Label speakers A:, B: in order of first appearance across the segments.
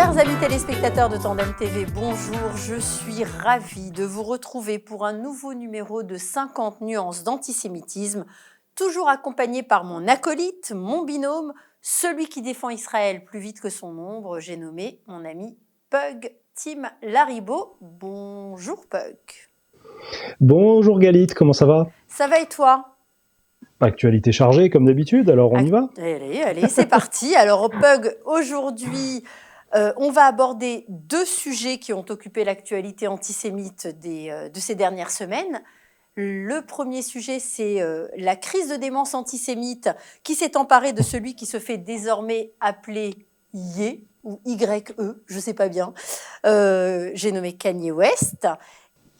A: Chers amis téléspectateurs de Tandem TV, bonjour, je suis ravie de vous retrouver pour un nouveau numéro de 50 nuances d'antisémitisme, toujours accompagné par mon acolyte, mon binôme, celui qui défend Israël plus vite que son ombre, j'ai nommé mon ami Pug Tim Laribo. Bonjour Pug.
B: Bonjour Galit, comment ça va ?
A: Ça va et toi ?
B: Actualité chargée comme d'habitude, alors on y va ?
A: Allez, c'est parti. Alors Pug, aujourd'hui, on va aborder deux sujets qui ont occupé l'actualité antisémite de ces dernières semaines. Le premier sujet, c'est la crise de démence antisémite qui s'est emparée de celui qui se fait désormais appeler Yé ou YE, je ne sais pas bien. J'ai nommé Kanye West.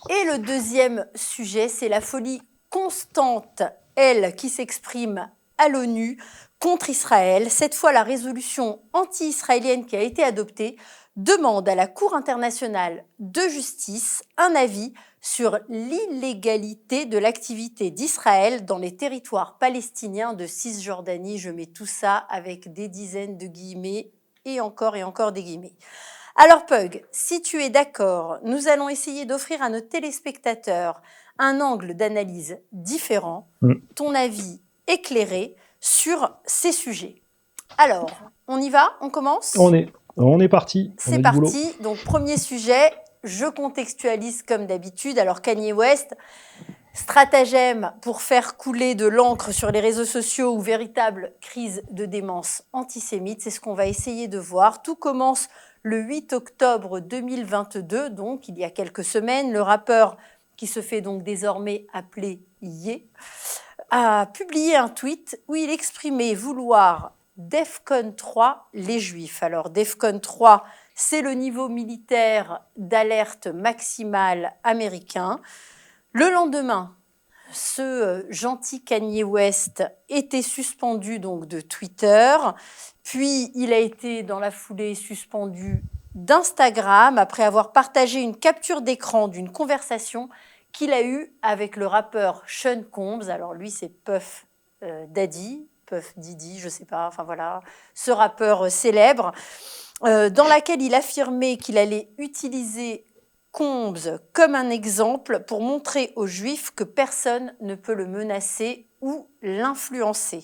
A: Et le deuxième sujet, c'est la folie constante, elle, qui s'exprime à l'ONU contre Israël. Cette fois, la résolution anti-israélienne qui a été adoptée demande à la Cour internationale de justice un avis sur l'illégalité de l'activité d'Israël dans les territoires palestiniens de Cisjordanie. Je mets tout ça avec des dizaines de guillemets et encore des guillemets. Alors Pug, si tu es d'accord, nous allons essayer d'offrir à nos téléspectateurs un angle d'analyse différent, ton avis éclairé sur ces sujets. Alors, on y va ? On commence ?
B: On est parti.
A: C'est parti. Donc, premier sujet, je contextualise comme d'habitude. Alors, Kanye West, stratagème pour faire couler de l'encre sur les réseaux sociaux ou véritable crise de démence antisémite, c'est ce qu'on va essayer de voir. Tout commence le 8 octobre 2022, donc il y a quelques semaines. Le rappeur, qui se fait donc désormais appeler Yé, a publié un tweet où il exprimait vouloir DEFCON 3 les Juifs. Alors DEFCON 3, c'est le niveau militaire d'alerte maximale américain. Le lendemain, ce gentil Kanye West était suspendu donc de Twitter, puis il a été dans la foulée suspendu d'Instagram après avoir partagé une capture d'écran d'une conversation qu'il a eue avec le rappeur Sean Combs. Alors lui, c'est Puff Daddy, Puff Diddy, je sais pas, enfin voilà, ce rappeur célèbre, dans laquelle il affirmait qu'il allait utiliser Combs comme un exemple pour montrer aux Juifs que personne ne peut le menacer ou l'influencer.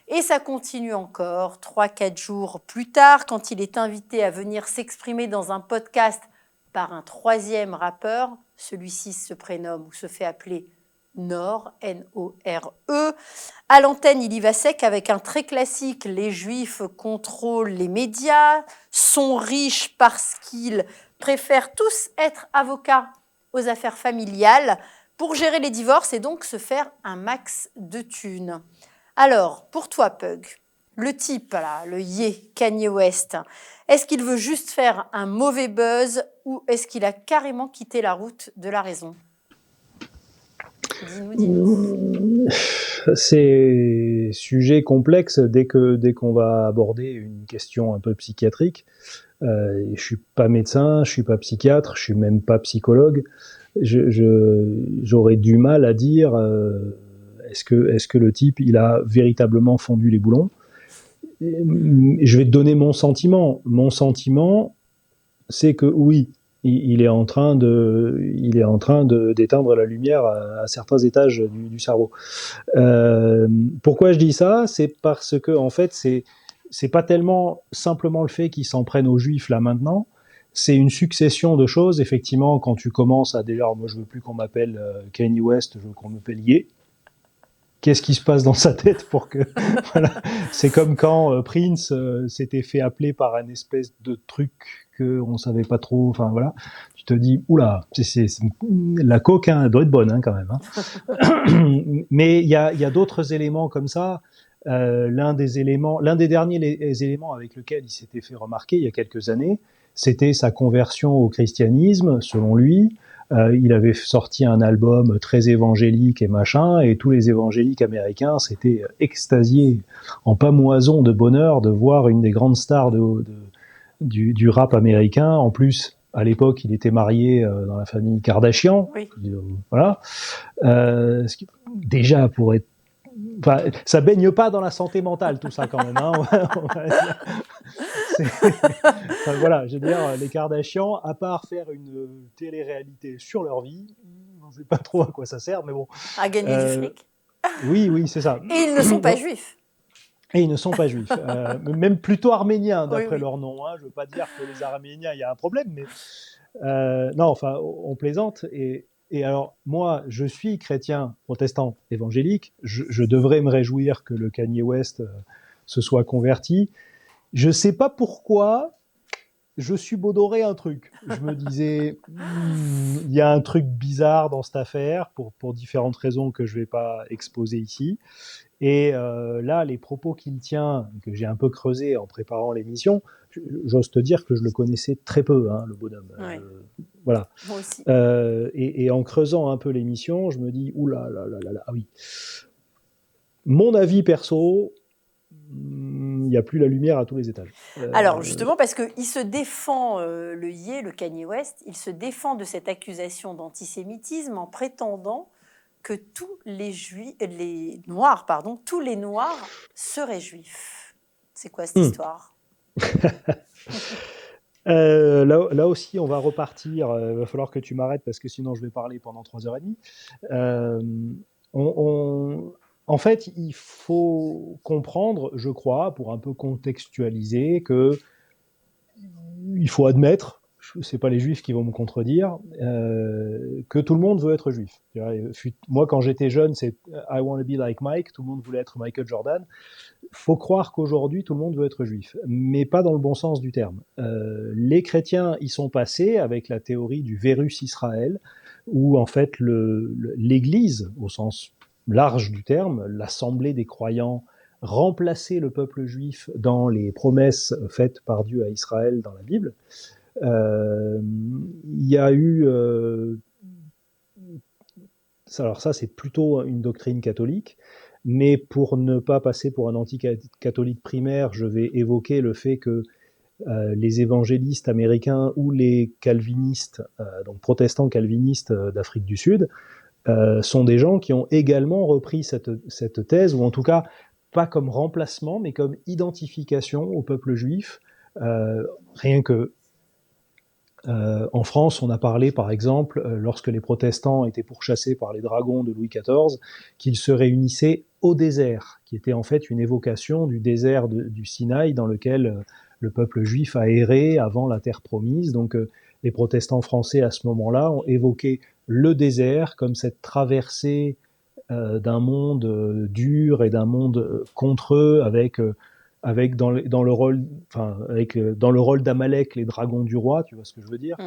A: Et ça continue encore 3-4 jours plus tard, quand il est invité à venir s'exprimer dans un podcast par un troisième rappeur. Celui-ci se prénomme ou se fait appeler Nore, N-O-R-E. À l'antenne, il y va sec avec un très classique. Les Juifs contrôlent les médias, sont riches parce qu'ils préfèrent tous être avocats aux affaires familiales pour gérer les divorces et donc se faire un max de thunes. Alors, pour toi, Pug, le type, là, le Yé, Kanye West, est-ce qu'il veut juste faire un mauvais buzz ou est-ce qu'il a carrément quitté la route de la raison ? Dis-nous.
B: C'est sujet complexe dès qu'on va aborder une question un peu psychiatrique. Je suis pas médecin, je suis pas psychiatre, je suis même pas psychologue. J'aurais du mal à dire est-ce que le type il a véritablement fondu les boulons. Je vais te donner mon sentiment. Mon sentiment, c'est que oui, il est en train d'éteindre la lumière à certains étages du cerveau. Pourquoi je dis ça ? C'est parce que en fait, c'est pas tellement simplement le fait qu'ils s'en prennent aux Juifs là maintenant. C'est une succession de choses. Effectivement, quand tu commences à déjà, moi je veux plus qu'on m'appelle Kanye West, je veux qu'on m'appelle Yé. Qu'est-ce qui se passe dans sa tête pour que voilà. C'est comme quand Prince s'était fait appeler par un espèce de truc que on savait pas trop. Enfin voilà, tu te dis oula, c'est la coke hein, doit être bonne hein, quand même. Hein. Mais il y a d'autres éléments comme ça. L'un des derniers éléments avec lequel il s'était fait remarquer il y a quelques années, c'était sa conversion au christianisme, selon lui. Il avait sorti un album très évangélique et machin, et tous les évangéliques américains s'étaient extasiés en pâmoison de bonheur de voir une des grandes stars du rap américain. En plus, à l'époque, il était marié dans la famille Kardashian.
A: Oui.
B: Voilà. Déjà, pour être... Enfin, ça baigne pas dans la santé mentale, tout ça, quand même. Hein, Enfin, voilà, je veux dire, les Kardashians, à part faire une télé-réalité sur leur vie, on ne sait pas trop à quoi ça sert, mais bon.
A: À gagner du fric.
B: Oui, c'est ça.
A: Et ils ne sont pas juifs.
B: Et ils ne sont pas juifs, même plutôt arméniens d'après
A: Oui.
B: leur nom. Hein. Je ne veux pas dire que les Arméniens, il y a un problème, mais non, enfin, on plaisante. Et alors, moi, je suis chrétien protestant évangélique. Je devrais me réjouir que le Kanye West se soit converti. Je ne sais pas pourquoi. Je subodoré un truc. Je me disais, il y a un truc bizarre dans cette affaire pour différentes raisons que je ne vais pas exposer ici. Et là, les propos qu'il tient, que j'ai un peu creusé en préparant l'émission, j'ose te dire que je le connaissais très peu, hein, le bonhomme.
A: Ouais.
B: Voilà.
A: Moi aussi.
B: Et en creusant un peu l'émission, je me dis, oula, ah oui. Mon avis perso, il n'y a plus la lumière à tous les étages.
A: Alors justement, parce qu'il se défend, le Kanye West, il se défend de cette accusation d'antisémitisme en prétendant que tous les noirs seraient juifs. C'est quoi cette histoire?
B: Là aussi, on va repartir. Il va falloir que tu m'arrêtes parce que sinon je vais parler pendant 3h30. En fait, il faut comprendre, je crois, pour un peu contextualiser, que il faut admettre, c'est pas les juifs qui vont me contredire, que tout le monde veut être juif. Moi, quand j'étais jeune, c'est I want to be like Mike, tout le monde voulait être Michael Jordan. Faut croire qu'aujourd'hui, tout le monde veut être juif, mais pas dans le bon sens du terme. Les chrétiens y sont passés avec la théorie du Vérus Israël, où en fait l'Église, au sens large du terme, l'assemblée des croyants, remplaçait le peuple juif dans les promesses faites par Dieu à Israël dans la Bible. Il y a eu... alors ça, c'est plutôt une doctrine catholique, mais pour ne pas passer pour un anti-catholique primaire, je vais évoquer le fait que les évangélistes américains ou les calvinistes, donc protestants calvinistes d'Afrique du Sud, sont des gens qui ont également repris cette thèse, ou en tout cas pas comme remplacement, mais comme identification au peuple juif. Rien que en France, on a parlé, par exemple, lorsque les protestants étaient pourchassés par les dragons de Louis XIV, qu'ils se réunissaient au désert, qui était en fait une évocation du désert du Sinaï dans lequel le peuple juif a erré avant la terre promise. Donc les protestants français, à ce moment-là, ont évoqué le désert comme cette traversée d'un monde dur et d'un monde contre eux, avec dans le rôle d'Amalek les dragons du roi, tu vois ce que je veux dire.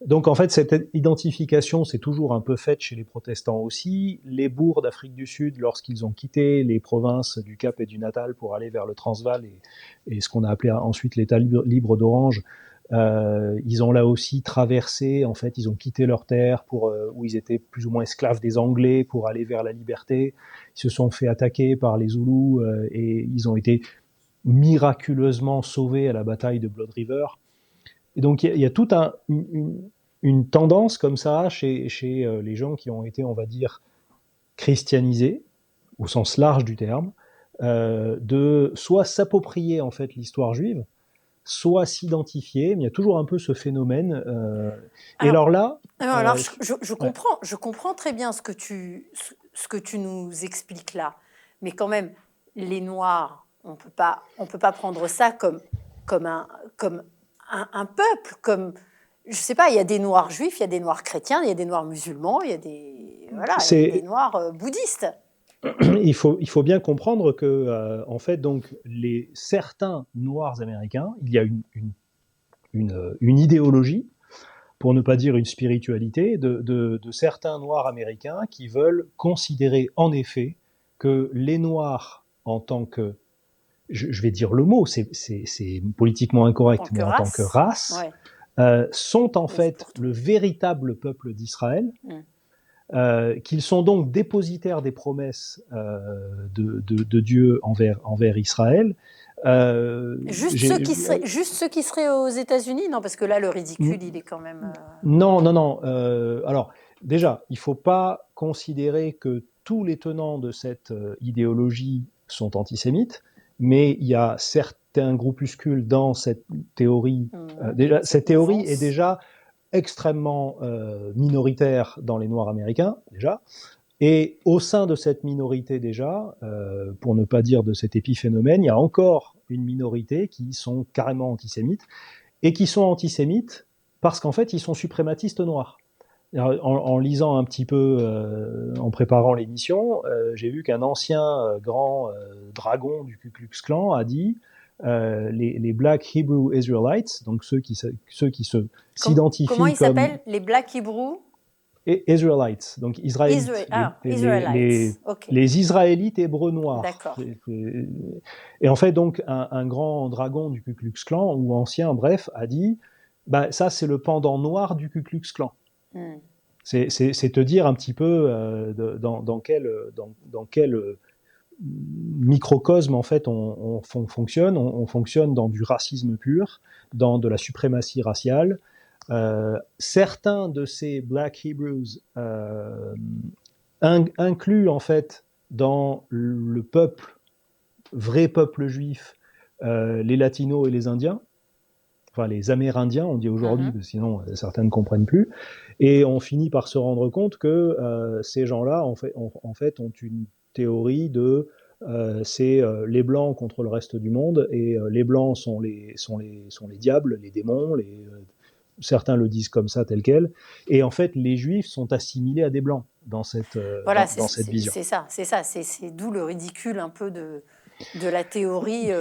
B: Donc en fait cette identification c'est toujours un peu faite chez les protestants aussi. Les bourgs d'Afrique du Sud, lorsqu'ils ont quitté les provinces du Cap et du Natal pour aller vers le Transvaal et ce qu'on a appelé ensuite l'État libre d'Orange, ils ont là aussi traversé, en fait ils ont quitté leur terre où ils étaient plus ou moins esclaves des Anglais pour aller vers la liberté. Ils se sont fait attaquer par les Zoulous et ils ont été miraculeusement sauvés à la bataille de Blood River. Et donc il y a toute une tendance comme ça chez les gens qui ont été, on va dire, christianisés, au sens large du terme, de soit s'approprier en fait l'histoire juive, soit s'identifier. Mais il y a toujours un peu ce phénomène. Et alors là...
A: je comprends très bien ce que tu nous expliques là. Mais quand même, les Noirs... On peut pas prendre ça comme un peuple, comme je sais pas. Il y a des Noirs juifs, il y a des Noirs chrétiens, il y a des Noirs musulmans, il y a des Noirs bouddhistes.
B: Il faut bien comprendre que en fait donc certains Noirs américains, il y a une idéologie, pour ne pas dire une spiritualité, de certains Noirs américains qui veulent considérer en effet que les Noirs en tant que je vais dire le mot, c'est politiquement incorrect, mais en tant que race, sont en fait le véritable peuple d'Israël, qu'ils sont donc dépositaires des promesses de Dieu envers Israël.
A: Juste ceux qui seraient aux États-Unis, non, parce que là, le ridicule, il est quand même...
B: Non. Alors, déjà, il ne faut pas considérer que tous les tenants de cette idéologie sont antisémites, mais il y a un groupuscule dans cette théorie. Déjà, cette théorie est déjà extrêmement minoritaire dans les Noirs américains, déjà. Et au sein de cette minorité déjà, pour ne pas dire de cet épiphénomène, il y a encore une minorité qui sont carrément antisémites, et qui sont antisémites parce qu'en fait, ils sont suprématistes noirs. En lisant un petit peu, en préparant l'émission, j'ai vu qu'un ancien grand dragon du Ku Klux Klan a dit les Black Hebrew Israelites, donc ceux qui s'identifient
A: comment ils
B: comme
A: s'appellent, les Black Hebrew
B: Israelites, donc Israélites,
A: Israelites. Okay.
B: les Israélites hébreux noirs.
A: D'accord.
B: Et en fait, donc, un grand dragon du Ku Klux Klan, ou ancien, bref, a dit bah, ça, c'est le pendant noir du Ku Klux Klan. C'est te dire un petit peu dans quel microcosme en fait on fonctionne. On fonctionne dans du racisme pur, dans de la suprématie raciale. Certains de ces Black Hebrews incluent en fait dans le vrai peuple juif, les Latinos et les Indiens. Enfin, les Amérindiens, on dit aujourd'hui, parce que sinon certains ne comprennent plus, et on finit par se rendre compte que ces gens-là, en fait, ont une théorie de c'est les blancs contre le reste du monde, et les blancs sont les diables, les démons, certains le disent comme ça, tel quel, et en fait, les juifs sont assimilés à des blancs dans cette, dans cette vision.
A: C'est ça, c'est d'où le ridicule un peu de la théorie.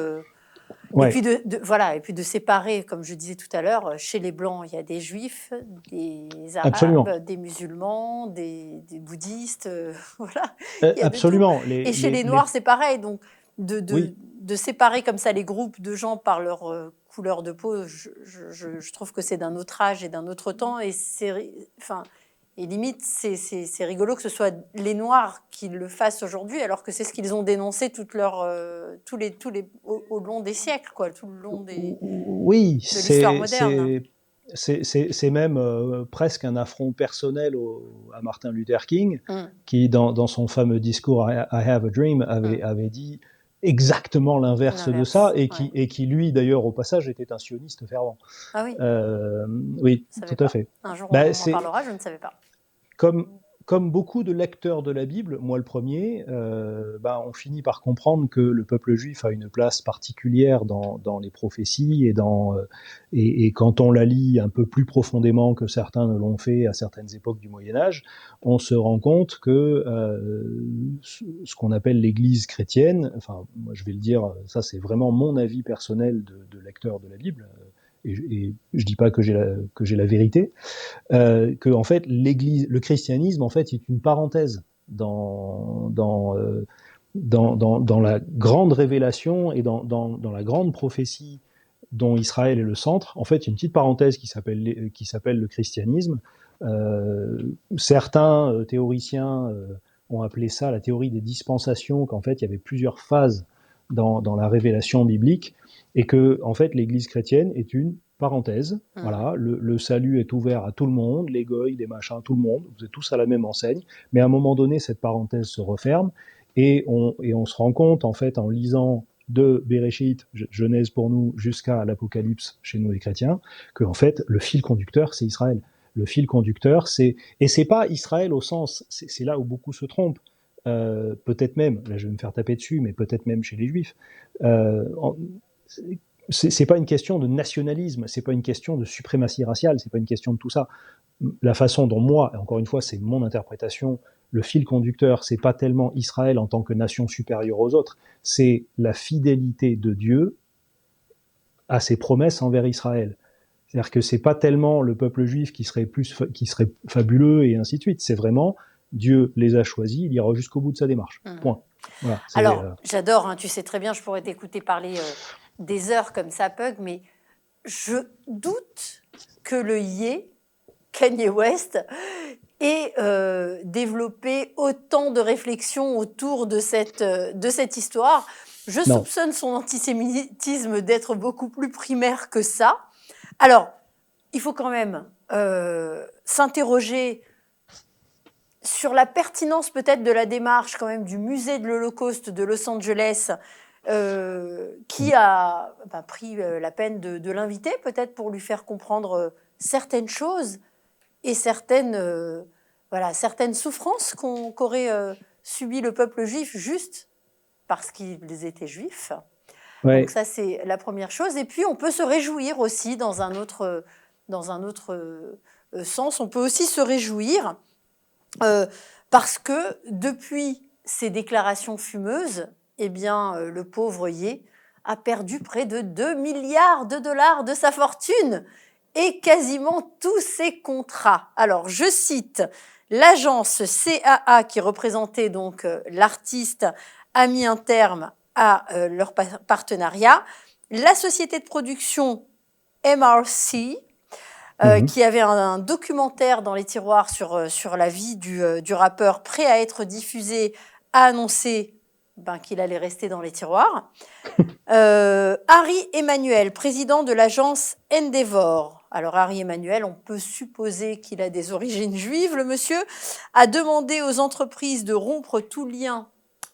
A: Ouais. Et puis de séparer, comme je disais tout à l'heure, chez les Blancs, il y a des Juifs, des Arabes, absolument, des musulmans, des bouddhistes, voilà.
B: Absolument.
A: Et chez les Noirs, c'est pareil. Donc, de séparer comme ça les groupes de gens par leur couleur de peau, je trouve que c'est d'un autre âge et d'un autre temps. Et et limite, c'est rigolo que ce soit les Noirs qui le fassent aujourd'hui, alors que c'est ce qu'ils ont dénoncé au long des siècles, quoi, tout le long de l'histoire moderne.
B: C'est même presque un affront personnel à Martin Luther King, qui, dans son fameux discours I Have a Dream, avait dit exactement l'inverse de ça, et qui, lui, d'ailleurs, au passage, était un sioniste fervent.
A: Ah oui.
B: Oui, tout à fait.
A: Un jour, on en parlera, je ne savais pas.
B: Comme beaucoup de lecteurs de la Bible, moi le premier, on finit par comprendre que le peuple juif a une place particulière dans les prophéties, et quand on la lit un peu plus profondément que certains ne l'ont fait à certaines époques du Moyen-Âge, on se rend compte que ce qu'on appelle l'Église chrétienne, enfin moi je vais le dire, ça c'est vraiment mon avis personnel de lecteur de la Bible, et je dis pas que j'ai la vérité, que en fait l'Église, le christianisme en fait est une parenthèse dans la grande révélation et dans la grande prophétie dont Israël est le centre. En fait, une petite parenthèse qui s'appelle le christianisme. Certains théoriciens ont appelé ça la théorie des dispensations, qu'en fait il y avait plusieurs phases dans la révélation biblique, et que en fait l'Église chrétienne est une parenthèse. Voilà, le salut est ouvert à tout le monde, les goïs, les machins, tout le monde, vous êtes tous à la même enseigne, mais à un moment donné, cette parenthèse se referme, et on se rend compte, en fait, en lisant de Béréchit, Genèse pour nous, jusqu'à l'Apocalypse chez nous les chrétiens, que en fait, le fil conducteur, c'est Israël. Le fil conducteur, et c'est pas Israël au sens, c'est là où beaucoup se trompent, peut-être même, là je vais me faire taper dessus, mais peut-être même chez les Juifs, c'est pas une question de nationalisme, c'est pas une question de suprématie raciale, c'est pas une question de tout ça. La façon dont moi, et encore une fois, c'est mon interprétation, le fil conducteur, c'est pas tellement Israël en tant que nation supérieure aux autres, c'est la fidélité de Dieu à ses promesses envers Israël. C'est-à-dire que c'est pas tellement le peuple juif qui serait fabuleux et ainsi de suite, c'est vraiment Dieu les a choisis, il ira jusqu'au bout de sa démarche. Point. Voilà,
A: alors, j'adore, hein, tu sais très bien, je pourrais t'écouter parler des heures comme ça, Pug, mais je doute que le Kanye West, ait développé autant de réflexions autour de cette histoire. Je soupçonne son antisémitisme d'être beaucoup plus primaire que ça. Alors, il faut quand même s'interroger sur la pertinence peut-être de la démarche quand même du musée de l'Holocauste de Los Angeles, qui a pris la peine de l'inviter, peut-être pour lui faire comprendre certaines choses et certaines souffrances qu'aurait subi le peuple juif juste parce qu'ils étaient juifs.
B: Ouais.
A: Donc ça, c'est la première chose. Et puis, on peut se réjouir aussi dans un autre sens. On peut aussi se réjouir parce que depuis ces déclarations fumeuses, eh bien, le pauvre Yé a perdu près de 2 milliards de dollars de sa fortune et quasiment tous ses contrats. Alors, je cite, l'agence CAA, qui représentait donc l'artiste, a mis un terme à leur partenariat. La société de production MRC, qui avait un documentaire dans les tiroirs sur la vie du rappeur prêt à être diffusé, a annoncé qu'il allait rester dans les tiroirs. Harry Emmanuel, président de l'agence Endeavor. Alors Harry Emmanuel, on peut supposer qu'il a des origines juives, le monsieur, a demandé aux entreprises de rompre tout lien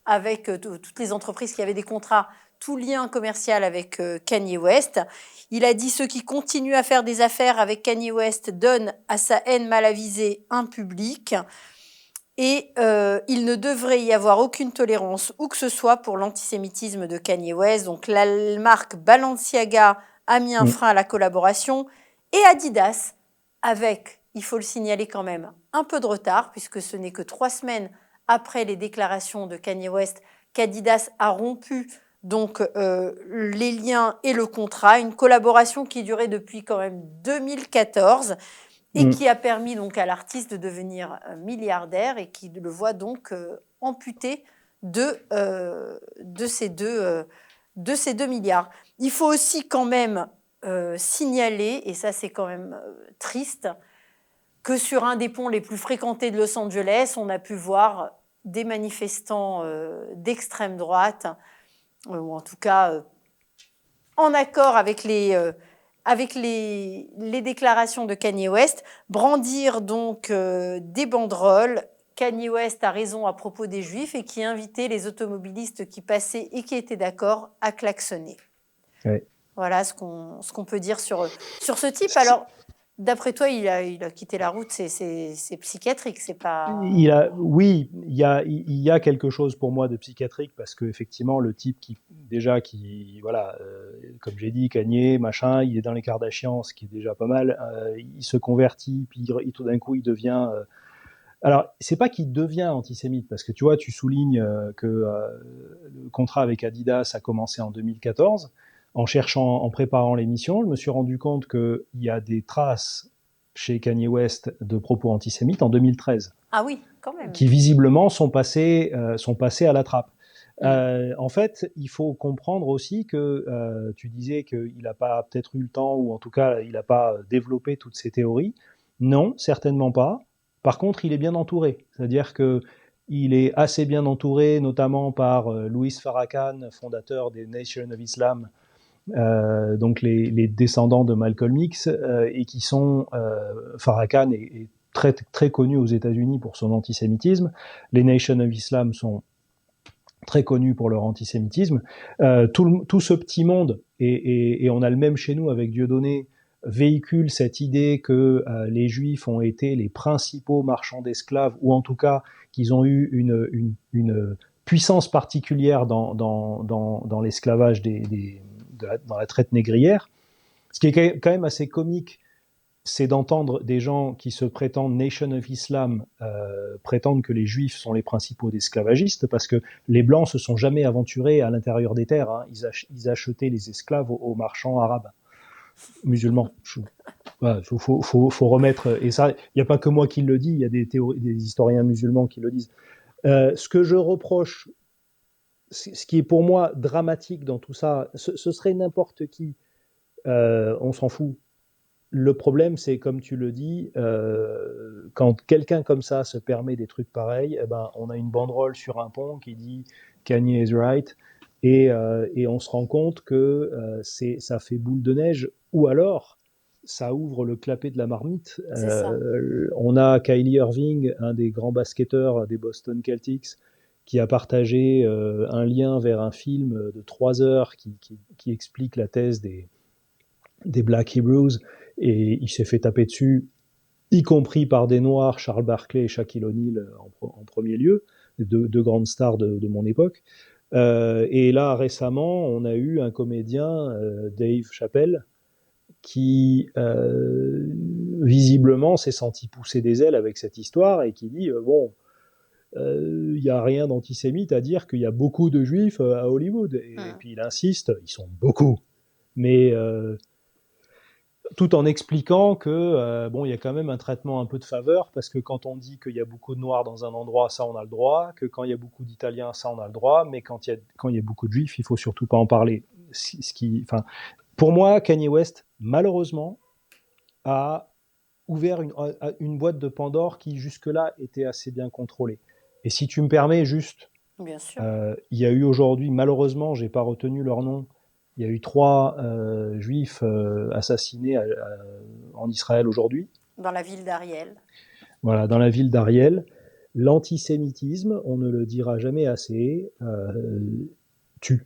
A: avec toutes les entreprises qui avaient des contrats, tout lien commercial avec Kanye West. Il a dit: ceux qui continuent à faire des affaires avec Kanye West donnent à sa haine mal avisée un public. Et il ne devrait y avoir aucune tolérance où que ce soit pour l'antisémitisme de Kanye West. Donc la marque Balenciaga a mis un frein à la collaboration. Et Adidas, avec, il faut le signaler quand même, un peu de retard, puisque ce n'est que 3 semaines après les déclarations de Kanye West qu'Adidas a rompu donc les liens et le contrat. Une collaboration qui durait depuis quand même 2014 et qui a permis donc à l'artiste de devenir milliardaire et qui le voit donc amputé de ces 2 milliards. Il faut aussi quand même signaler, et ça c'est quand même triste, que sur un des ponts les plus fréquentés de Los Angeles, on a pu voir des manifestants d'extrême droite, ou en tout cas en accord avec les déclarations de Kanye West, brandir donc des banderoles. Kanye West a raison à propos des Juifs et qui invitait les automobilistes qui passaient et qui étaient d'accord à klaxonner.
B: Ouais.
A: Voilà ce qu'on peut dire sur ce type. Alors, d'après toi, il a quitté la route, c'est psychiatrique, c'est pas...
B: Oui, il y a quelque chose pour moi de psychiatrique parce que effectivement le type comme j'ai dit, Kanye, machin, il est dans les Kardashians, ce qui est déjà pas mal. Il se convertit, puis tout d'un coup il devient. Alors c'est pas qu'il devient antisémite parce que tu vois, tu soulignes que le contrat avec Adidas a commencé en 2014. En préparant l'émission, je me suis rendu compte qu'il y a des traces chez Kanye West de propos antisémites en 2013.
A: Ah oui, quand même.
B: Qui visiblement sont passés à la trappe. En fait, il faut comprendre aussi que tu disais qu'il n'a pas peut-être eu le temps, ou en tout cas, il n'a pas développé toutes ces théories. Non, certainement pas. Par contre, il est bien entouré. C'est-à-dire que il est assez bien entouré, notamment par Louis Farrakhan, fondateur des Nation of Islam, donc les descendants de Malcolm X, et qui sont Farrakhan est très, très connu aux États-Unis pour son antisémitisme. Les Nation of Islam sont très connus pour leur antisémitisme. Tout ce petit monde, et on a le même chez nous avec Dieudonné, véhicule cette idée que les Juifs ont été les principaux marchands d'esclaves, ou en tout cas qu'ils ont eu une puissance particulière dans l'esclavage dans la traite négrière. Ce qui est quand même assez comique, c'est d'entendre des gens qui se prétendent Nation of Islam prétendre que les Juifs sont les principaux esclavagistes, parce que les Blancs se sont jamais aventurés à l'intérieur des terres. Hein. Ils achetaient les esclaves aux marchands arabes, musulmans. Faut remettre, et ça, il n'y a pas que moi qui le dis, il y a des historiens musulmans qui le disent. Ce que je reproche, ce qui est pour moi dramatique dans tout ça, ce serait n'importe qui, on s'en fout. Le problème, c'est, comme tu le dis, quand quelqu'un comme ça se permet des trucs pareils, on a une banderole sur un pont qui dit « Kanye is right », et on se rend compte que ça fait boule de neige, ou alors ça ouvre le clapet de la marmite. On a Kyrie Irving, un des grands basketteurs des Boston Celtics, qui a partagé un lien vers un film de 3 heures qui explique la thèse des Black Hebrews, et il s'est fait taper dessus, y compris par des Noirs, Charles Barkley et Shaquille O'Neal en premier lieu, deux grandes stars de mon époque. Et là, récemment, on a eu un comédien, Dave Chappelle, qui visiblement s'est senti pousser des ailes avec cette histoire et qui dit bon, il n'y a rien d'antisémite à dire qu'il y a beaucoup de juifs à Hollywood. Et puis il insiste, ils sont beaucoup. Mais tout en expliquant que bon, il y a quand même un traitement un peu de faveur, parce que quand on dit qu'il y a beaucoup de Noirs dans un endroit, ça on a le droit, que quand il y a beaucoup d'Italiens, ça on a le droit, mais quand il y a beaucoup de Juifs, il faut surtout pas en parler. Pour moi, Kanye West, malheureusement, a ouvert une boîte de Pandore qui jusque-là était assez bien contrôlée. Et si tu me permets, juste,
A: bien sûr,
B: il y a eu aujourd'hui, malheureusement, j'ai pas retenu leur nom, il y a eu 3 juifs assassinés en Israël aujourd'hui.
A: dans la ville d'Ariel.
B: Voilà, dans la ville d'Ariel. L'antisémitisme, on ne le dira jamais assez, tue,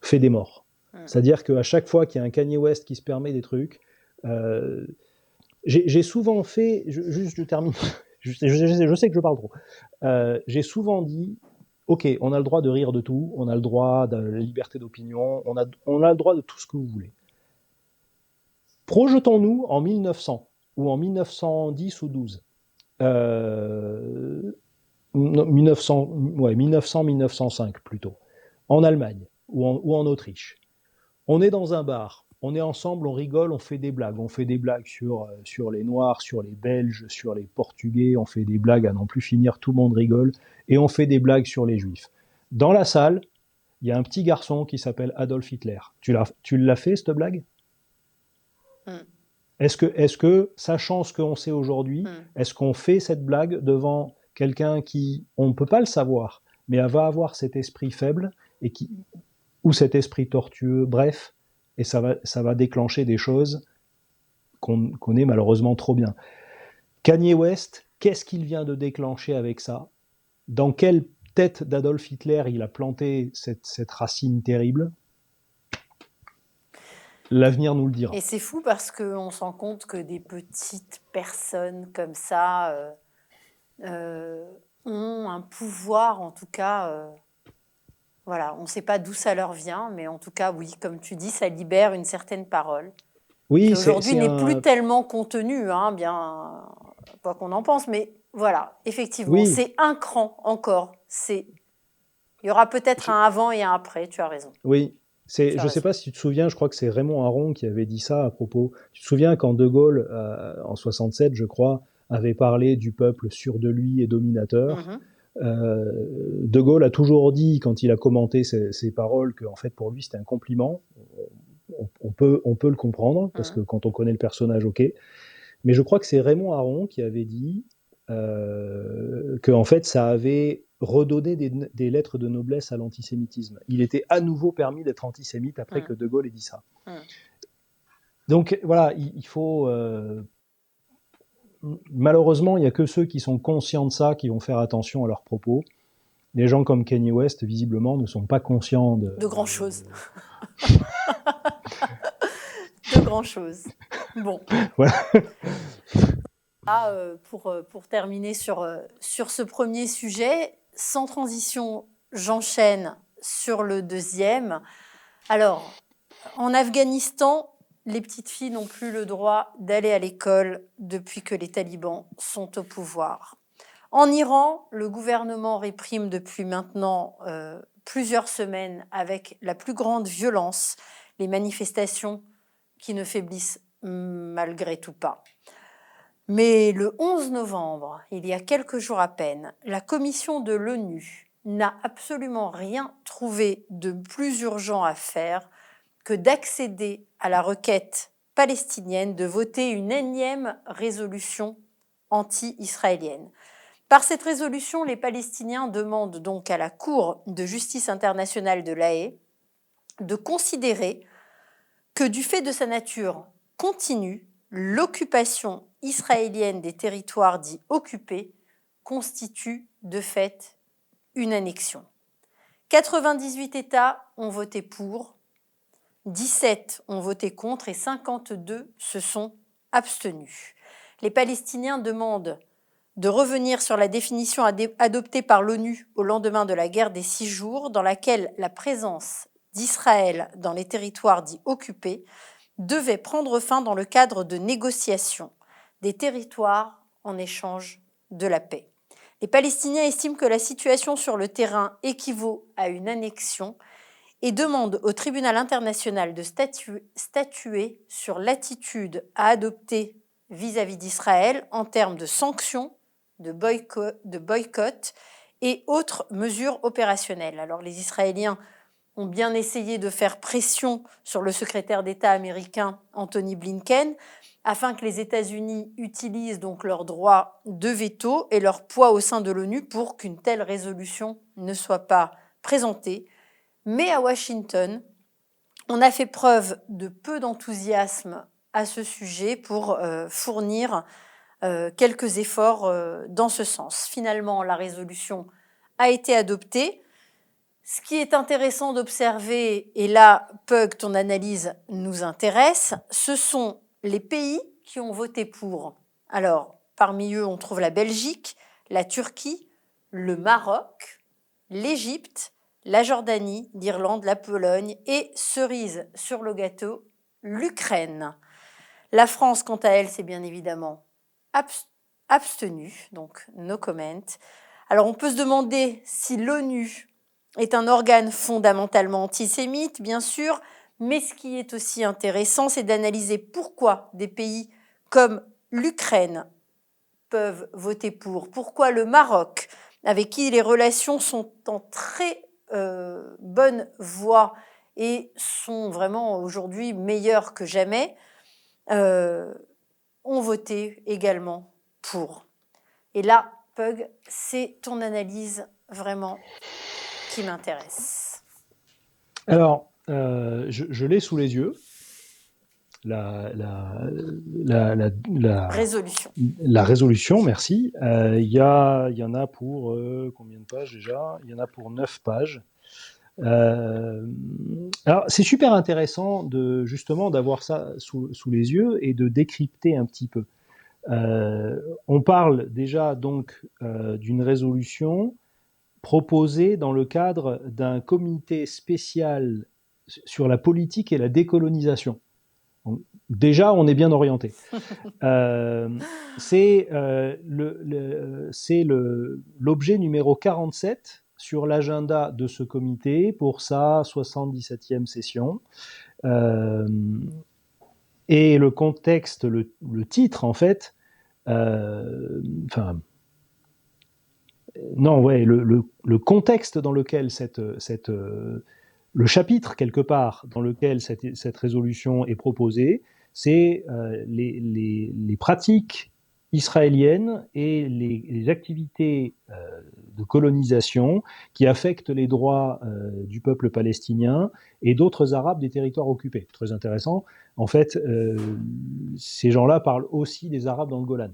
B: fait des morts. C'est-à-dire qu'à chaque fois qu'il y a un Kanye West qui se permet des trucs, j'ai souvent fait, je termine, je sais que je parle trop, j'ai souvent dit, ok, on a le droit de rire de tout, on a le droit de la liberté d'opinion, on a le droit de tout ce que vous voulez. Projetons-nous en 1900 ou en 1910 ou 12. 1900-1905 plutôt, en Allemagne ou en Autriche. On est dans un bar, on est ensemble, on rigole, on fait des blagues. On fait des blagues sur les Noirs, sur les Belges, sur les Portugais, on fait des blagues à n'en plus finir, tout le monde rigole, et on fait des blagues sur les Juifs. Dans la salle, il y a un petit garçon qui s'appelle Adolf Hitler. Tu l'as fait, cette blague ? Est-ce que, sachant ce qu'on sait aujourd'hui, est-ce qu'on fait cette blague devant quelqu'un qui, on ne peut pas le savoir, mais va avoir cet esprit faible ou cet esprit tortueux, bref, et ça va déclencher des choses qu'on connaît malheureusement trop bien. Kanye West, qu'est-ce qu'il vient de déclencher avec ça ? Dans quelle tête d'Adolf Hitler il a planté cette racine terrible ? L'avenir nous le dira.
A: Et c'est fou parce qu'on se rend compte que des petites personnes comme ça ont un pouvoir, en tout cas. Voilà, on ne sait pas d'où ça leur vient, mais en tout cas, oui, comme tu dis, ça libère une certaine parole.
B: Oui,
A: qui aujourd'hui n'est plus tellement contenue, bien quoi qu'on en pense, mais voilà, effectivement, oui. C'est un cran encore. Il y aura peut-être un avant et un après, tu as raison.
B: Oui. Je ne sais pas si tu te souviens, je crois que c'est Raymond Aron qui avait dit ça à propos. Tu te souviens quand De Gaulle, en 67, je crois, avait parlé du peuple sûr de lui et dominateur. De Gaulle a toujours dit, quand il a commenté ses paroles, que en fait pour lui c'était un compliment. On peut le comprendre, parce que quand on connaît le personnage, ok. Mais je crois que c'est Raymond Aron qui avait dit que en fait ça avait redonné des lettres de noblesse à l'antisémitisme. Il était à nouveau permis d'être antisémite après que De Gaulle ait dit ça. Donc voilà, il faut... malheureusement, il n'y a que ceux qui sont conscients de ça qui vont faire attention à leurs propos. Les gens comme Kanye West, visiblement, ne sont pas conscients
A: de grand-chose. De grand-chose. Bon.
B: Voilà.
A: Pour terminer sur ce premier sujet, sans transition, j'enchaîne sur le deuxième. Alors, en Afghanistan, les petites filles n'ont plus le droit d'aller à l'école depuis que les talibans sont au pouvoir. En Iran, le gouvernement réprime depuis maintenant plusieurs semaines avec la plus grande violence les manifestations qui ne faiblissent malgré tout pas. Mais le 11 novembre, il y a quelques jours à peine, la commission de l'ONU n'a absolument rien trouvé de plus urgent à faire que d'accéder à la requête palestinienne de voter une énième résolution anti-israélienne. Par cette résolution, les Palestiniens demandent donc à la Cour de justice internationale de La Haye de considérer que du fait de sa nature continue, l'occupation israélienne des territoires dits occupés constitue de fait une annexion. 98 États ont voté pour, 17 ont voté contre et 52 se sont abstenus. Les Palestiniens demandent de revenir sur la définition adoptée par l'ONU au lendemain de la guerre des 6 jours, dans laquelle la présence d'Israël dans les territoires dits occupés devait prendre fin dans le cadre de négociations des territoires en échange de la paix. Les Palestiniens estiment que la situation sur le terrain équivaut à une annexion et demandent au tribunal international de statuer sur l'attitude à adopter vis-à-vis d'Israël en termes de sanctions, de boycott et autres mesures opérationnelles. Alors les Israéliens ont bien essayé de faire pression sur le secrétaire d'État américain Anthony Blinken afin que les États-Unis utilisent donc leur droit de veto et leur poids au sein de l'ONU pour qu'une telle résolution ne soit pas présentée. Mais à Washington, on a fait preuve de peu d'enthousiasme à ce sujet pour fournir quelques efforts dans ce sens. Finalement, la résolution a été adoptée. Ce qui est intéressant d'observer, et là, Pug, ton analyse nous intéresse, ce sont les pays qui ont voté pour. Alors, parmi eux, on trouve la Belgique, la Turquie, le Maroc, l'Égypte, la Jordanie, l'Irlande, la Pologne et, cerise sur le gâteau, l'Ukraine. La France, quant à elle, s'est bien évidemment abstenue, donc no comment. Alors, on peut se demander si l'ONU est un organe fondamentalement antisémite, bien sûr, mais ce qui est aussi intéressant, c'est d'analyser pourquoi des pays comme l'Ukraine peuvent voter pour, pourquoi le Maroc, avec qui les relations sont en très bonne voie et sont vraiment aujourd'hui meilleures que jamais, ont voté également pour. Et là, Pug, c'est ton analyse vraiment qui m'intéresse.
B: Alors, je l'ai sous les yeux. La
A: Résolution.
B: La résolution, merci. Il y en a pour combien de pages déjà? Il y en a pour 9 pages. Alors, c'est super intéressant justement d'avoir ça sous les yeux et de décrypter un petit peu. On parle déjà donc d'une résolution proposée dans le cadre d'un comité spécial sur la politique et la décolonisation. Donc, déjà, on est bien orienté. C'est l'objet numéro 47 sur l'agenda de ce comité pour sa 77e session. Et le contexte, le titre, en fait, le contexte dans lequel le chapitre, quelque part, dans lequel cette résolution est proposée, c'est les pratiques israéliennes et les activités de colonisation qui affectent les droits du peuple palestinien et d'autres Arabes des territoires occupés. Très intéressant. En fait, ces gens-là parlent aussi des Arabes dans le Golan.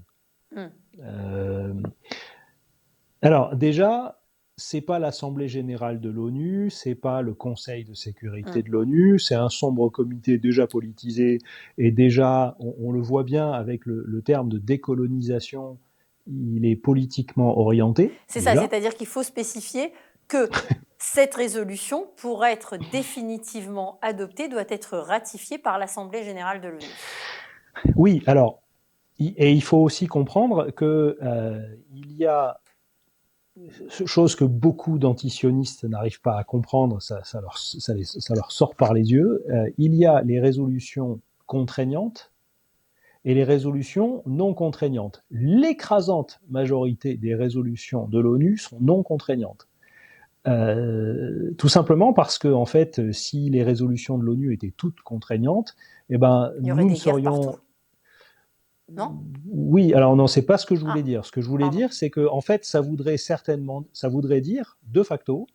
B: Alors déjà, c'est pas l'Assemblée générale de l'ONU, c'est pas le Conseil de sécurité de l'ONU, c'est un sombre comité déjà politisé et déjà, on le voit bien avec le terme de décolonisation, il est politiquement orienté.
A: C'est ça, c'est-à-dire qu'il faut spécifier que cette résolution, pour être définitivement adoptée, doit être ratifiée par l'Assemblée générale de l'ONU.
B: Oui, alors, et il faut aussi comprendre que il y a chose que beaucoup d'antisionistes n'arrivent pas à comprendre, ça leur sort par les yeux, il y a les résolutions contraignantes et les résolutions non contraignantes. L'écrasante majorité des résolutions de l'ONU sont non contraignantes. Tout simplement parce que, en fait, si les résolutions de l'ONU étaient toutes contraignantres, eh ben, nous serions...
A: Non ?
B: Oui, alors non, c'est pas ce que je voulais dire. Ce que je voulais dire, c'est que en fait, ça voudrait dire de facto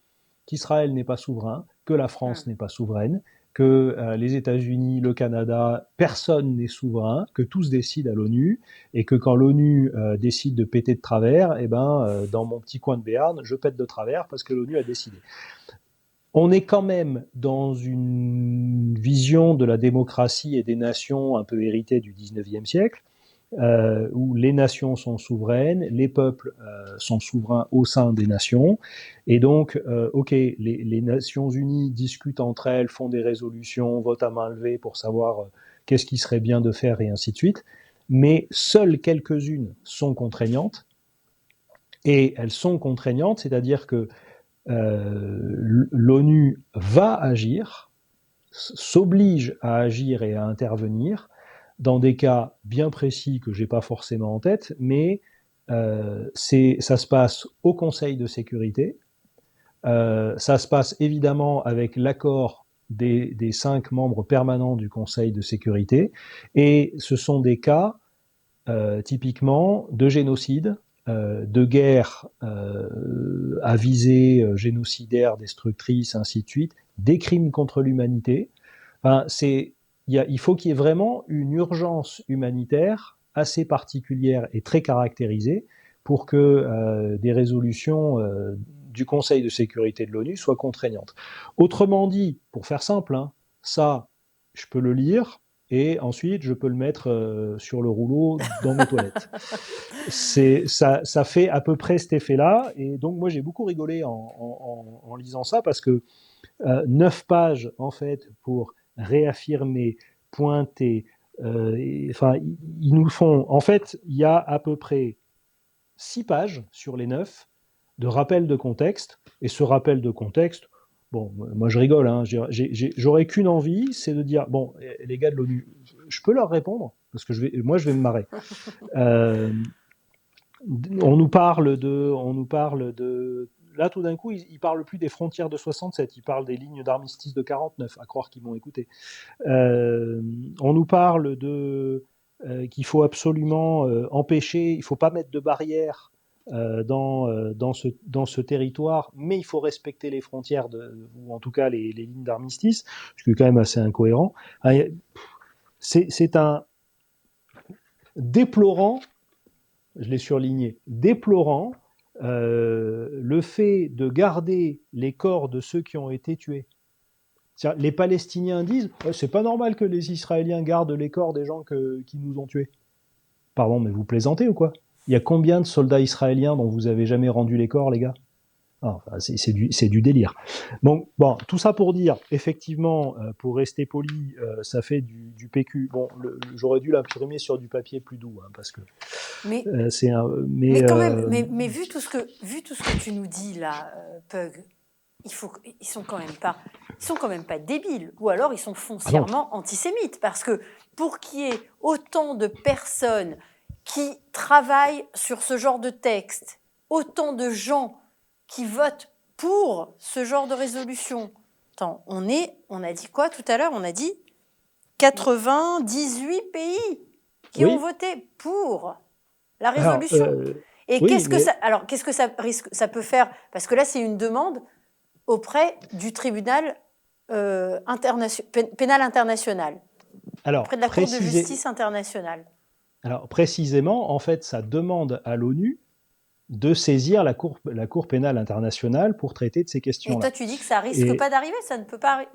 B: qu'Israël n'est pas souverain, que la France n'est pas souveraine, que les États-Unis, le Canada, personne n'est souverain, que tout se décide à l'ONU, et que quand l'ONU décide de péter de travers, dans mon petit coin de Béarn, je pète de travers parce que l'ONU a décidé. On est quand même dans une vision de la démocratie et des nations un peu héritée du 19e siècle, où les nations sont souveraines, les peuples sont souverains au sein des nations, et donc, les Nations Unies discutent entre elles, font des résolutions, votent à main levée pour savoir qu'est-ce qui serait bien de faire, et ainsi de suite, mais seules quelques-unes sont contraignantes, et elles sont contraignantes, c'est-à-dire que l'ONU va agir, s'oblige à agir et à intervenir, dans des cas bien précis que j'ai pas forcément en tête, mais ça se passe au Conseil de sécurité, ça se passe évidemment avec l'accord des 5 membres permanents du Conseil de sécurité, et ce sont des cas typiquement de génocide, de guerre à visée génocidaire, destructrice, ainsi de suite, des crimes contre l'humanité. Enfin, il faut qu'il y ait vraiment une urgence humanitaire assez particulière et très caractérisée pour que des résolutions du Conseil de sécurité de l'ONU soient contraignantes. Autrement dit, pour faire simple, ça, je peux le lire, et ensuite je peux le mettre sur le rouleau dans mes toilettes. Ça fait à peu près cet effet-là, et donc moi j'ai beaucoup rigolé en lisant ça, parce que 9 pages en fait pour réaffirmer, pointer, ils nous font, en fait il y a à peu près 6 pages sur les 9 de rappel de contexte, et ce rappel de contexte, bon, moi je rigole, j'aurais qu'une envie, c'est de dire, bon, les gars de l'ONU, je peux leur répondre, parce que je vais me marrer. On nous parle de là, tout d'un coup, ils parlent plus des frontières de 67, ils parlent des lignes d'armistice de 49, à croire qu'ils m'ont écouté. On nous parle qu'il faut absolument empêcher, il faut pas mettre de barrières dans ce territoire, mais il faut respecter les frontières, ou en tout cas les lignes d'armistice, ce qui est quand même assez incohérent. C'est un déplorant, je l'ai surligné, déplorant le fait de garder les corps de ceux qui ont été tués. Les Palestiniens disent c'est pas normal que les Israéliens gardent les corps des gens qui nous ont tués. Pardon, mais vous plaisantez ou quoi? Il y a combien de soldats israéliens dont vous avez jamais rendu les corps, les gars? C'est du délire. Bon, tout ça pour dire, effectivement, pour rester poli, ça fait du PQ. Bon, j'aurais dû l'imprimer sur du papier plus doux, parce que c'est un.
A: Mais quand même, mais vu tout ce que tu nous dis là, Pug, ils sont quand même pas débiles, ou alors ils sont foncièrement antisémites, parce que pour qu'il y ait autant de personnes qui travaillent sur ce genre de texte, autant de gens qui votent pour ce genre de résolution. Attends, on a dit quoi tout à l'heure? On a dit 98 pays qui ont voté pour la résolution. Et qu'est-ce que ça peut faire? Parce que là, c'est une demande auprès du tribunal pénal international, auprès de la Cour de justice internationale.
B: Alors, précisément, en fait, ça demande à l'ONU de saisir la Cour pénale internationale pour traiter de ces questions-là.
A: Et toi, tu dis que ça risque pas d'arriver? Ça ne peut pas arriver?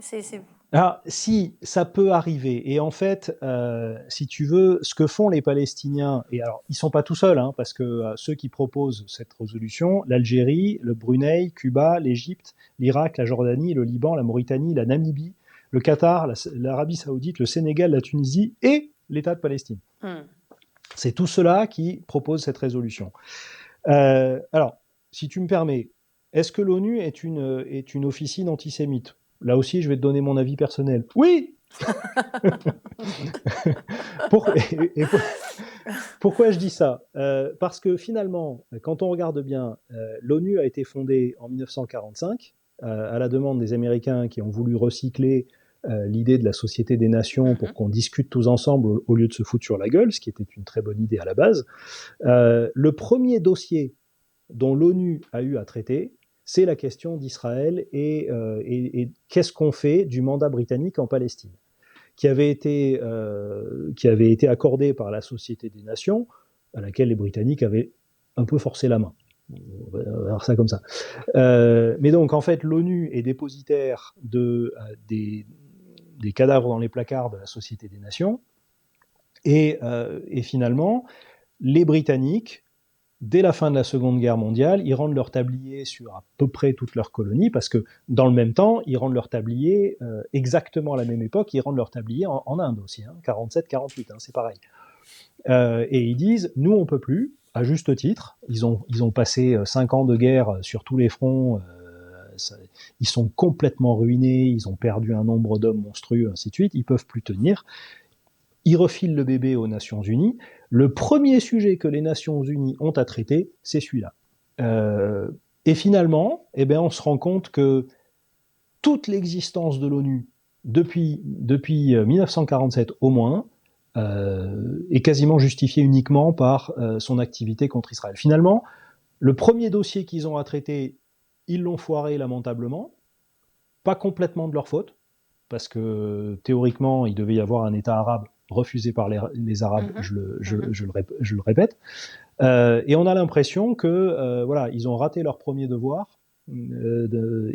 B: Alors, si, ça peut arriver. Et en fait, si tu veux, ce que font les Palestiniens, et alors, ils sont pas tout seuls, parce que ceux qui proposent cette résolution, l'Algérie, le Brunei, Cuba, l'Égypte, l'Irak, la Jordanie, le Liban, la Mauritanie, la Namibie, le Qatar, l'Arabie Saoudite, le Sénégal, la Tunisie et l'État de Palestine. C'est tout cela qui propose cette résolution. Alors, si tu me permets, est-ce que l'ONU est une officine antisémite? Là aussi, je vais te donner mon avis personnel. Oui. Pourquoi je dis ça? Parce que finalement, quand on regarde bien, l'ONU a été fondée en 1945 à la demande des Américains qui ont voulu recycler l'idée de la Société des Nations pour qu'on discute tous ensemble au lieu de se foutre sur la gueule, ce qui était une très bonne idée à la base. Le premier dossier dont l'ONU a eu à traiter, c'est la question d'Israël et qu'est-ce qu'on fait du mandat britannique en Palestine, qui avait été accordé par la Société des Nations, à laquelle les Britanniques avaient un peu forcé la main. On va voir ça comme ça. Mais donc, en fait, l'ONU est dépositaire des cadavres dans les placards de la Société des Nations, et finalement, les Britanniques, dès la fin de la Seconde Guerre mondiale, ils rendent leur tablier sur à peu près toutes leurs colonies, parce que dans le même temps, ils rendent leur tablier, exactement à la même époque, ils rendent leur tablier en Inde aussi, 47-48, c'est pareil. Et ils disent, nous on peut plus, à juste titre, ils ont passé 5 ans de guerre sur tous les fronts, ils sont complètement ruinés, ils ont perdu un nombre d'hommes monstrueux, ainsi de suite, ils peuvent plus tenir. Ils refilent le bébé aux Nations Unies. Le premier sujet que les Nations Unies ont à traiter, c'est celui-là. Et finalement, on se rend compte que toute l'existence de l'ONU, depuis 1947 au moins, est quasiment justifiée uniquement par son activité contre Israël. Finalement, le premier dossier qu'ils ont à traiter, ils l'ont foiré lamentablement, pas complètement de leur faute, parce que théoriquement, il devait y avoir un État arabe refusé par les Arabes, je le répète. Et on a l'impression que ils ont raté leur premier devoir et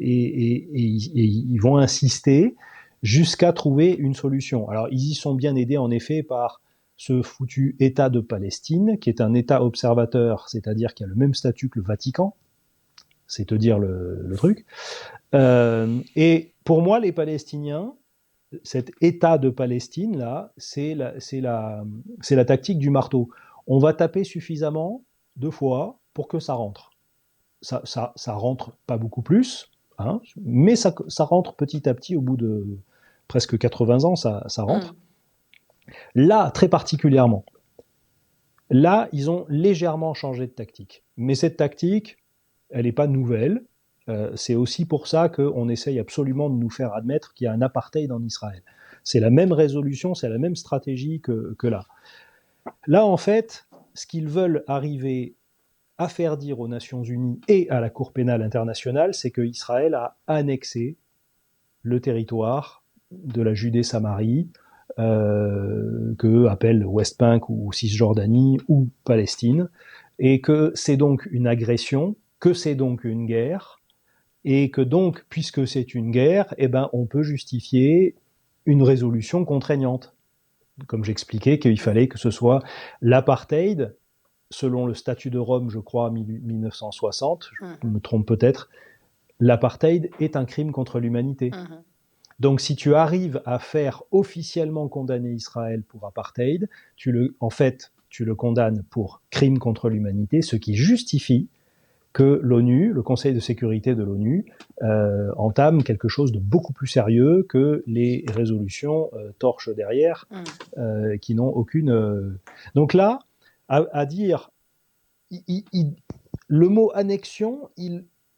B: ils vont insister jusqu'à trouver une solution. Alors, ils y sont bien aidés, en effet, par ce foutu État de Palestine, qui est un État observateur, c'est-à-dire qui a le même statut que le Vatican, c'est te dire le truc. Et pour moi, les Palestiniens, cet État de Palestine là, c'est la tactique du marteau. On va taper suffisamment de fois pour que ça rentre. Ça rentre pas beaucoup plus, mais ça rentre petit à petit. Au bout de presque 80 ans, ça rentre. Là, très particulièrement, là, ils ont légèrement changé de tactique. Mais cette tactique, elle n'est pas nouvelle. C'est aussi pour ça qu'on essaye absolument de nous faire admettre qu'il y a un apartheid en Israël. C'est la même résolution, c'est la même stratégie que là. Là, en fait, ce qu'ils veulent arriver à faire dire aux Nations Unies et à la Cour pénale internationale, c'est qu'Israël a annexé le territoire de la Judée-Samarie, que appellent West Bank ou Cisjordanie ou Palestine, et que c'est donc une agression, que c'est donc une guerre, et que donc, puisque c'est une guerre, on peut justifier une résolution contraignante. Comme j'expliquais qu'il fallait que ce soit l'apartheid, selon le statut de Rome, je crois, 1960, je me trompe peut-être, l'apartheid est un crime contre l'humanité. Donc si tu arrives à faire officiellement condamner Israël pour apartheid, tu le condamnes pour crime contre l'humanité, ce qui justifie que l'ONU, le Conseil de sécurité de l'ONU, entame quelque chose de beaucoup plus sérieux que les résolutions torches derrière, qui n'ont aucune... Donc là, à dire... le mot annexion,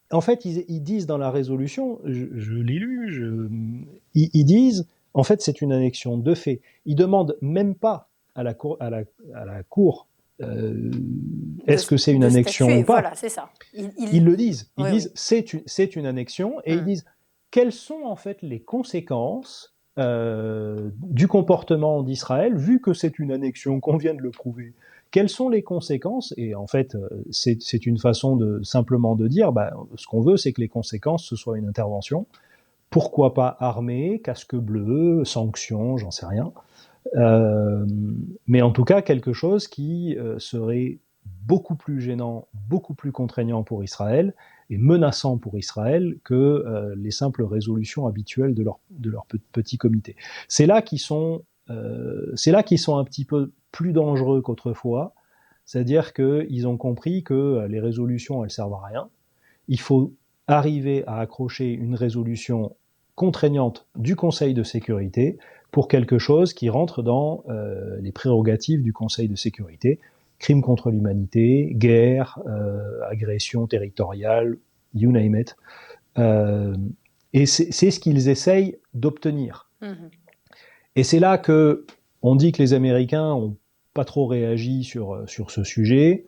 B: en fait, ils disent dans la résolution, je l'ai lu, ils disent, en fait, c'est une annexion de fait. Ils demandent même pas à la Cour est-ce que c'est une annexion ou pas.
A: Voilà, c'est ça.
B: Ils le disent. Ils disent c'est une annexion et ils disent quelles sont en fait les conséquences du comportement d'Israël vu que c'est une annexion, qu'on vient de le prouver. Quelles sont les conséquences? Et en fait, c'est une façon simplement de dire, ce qu'on veut, c'est que les conséquences, ce soit une intervention. Pourquoi pas armée, casque bleu, sanctions, j'en sais rien. Mais en tout cas, quelque chose qui serait beaucoup plus gênant, beaucoup plus contraignant pour Israël et menaçant pour Israël que les simples résolutions habituelles de leur petit comité. C'est là qu'ils sont un petit peu plus dangereux qu'autrefois, c'est-à-dire qu'ils ont compris que les résolutions, elles servent à rien. Il faut arriver à accrocher une résolution contraignante du Conseil de sécurité pour quelque chose qui rentre dans les prérogatives du Conseil de sécurité, crimes contre l'humanité, guerre, agression territoriale, you name it. Et c'est ce qu'ils essayent d'obtenir. Et c'est là que on dit que les Américains n'ont pas trop réagi sur ce sujet.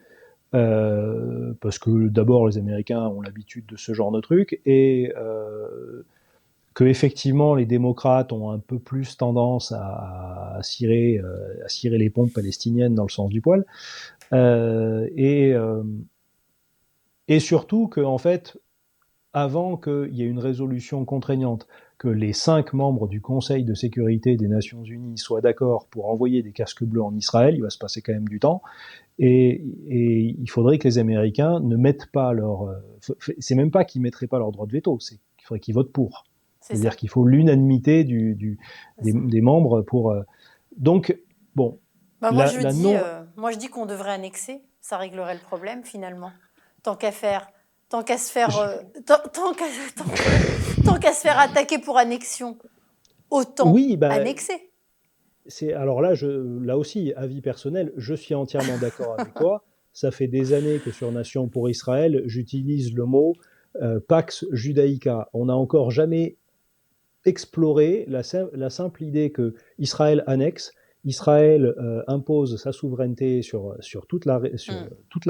B: parce que d'abord les Américains ont l'habitude de ce genre de truc, et que effectivement les démocrates ont un peu plus tendance à cirer les pompes palestiniennes dans le sens du poil, et surtout que en fait, avant qu'il y ait une résolution contraignante, que les 5 membres du Conseil de sécurité des Nations Unies soient d'accord pour envoyer des casques bleus en Israël, il va se passer quand même du temps, et il faudrait que les Américains ne mettent pas c'est même pas qu'ils mettraient pas leur droit de veto, c'est qu'il faudrait qu'ils votent pour. C'est-à-dire qu'il faut l'unanimité des membres pour. Donc, bon.
A: Moi, je dis qu'on devrait annexer, ça réglerait le problème finalement. Tant qu'à se faire attaquer pour annexion, autant annexer.
B: Alors là aussi, avis personnel, je suis entièrement d'accord avec toi. Ça fait des années que sur Nation pour Israël, j'utilise le mot Pax Judaica. On n'a encore jamais exploré la simple idée que Israël annexe, Israël impose sa souveraineté sur toute la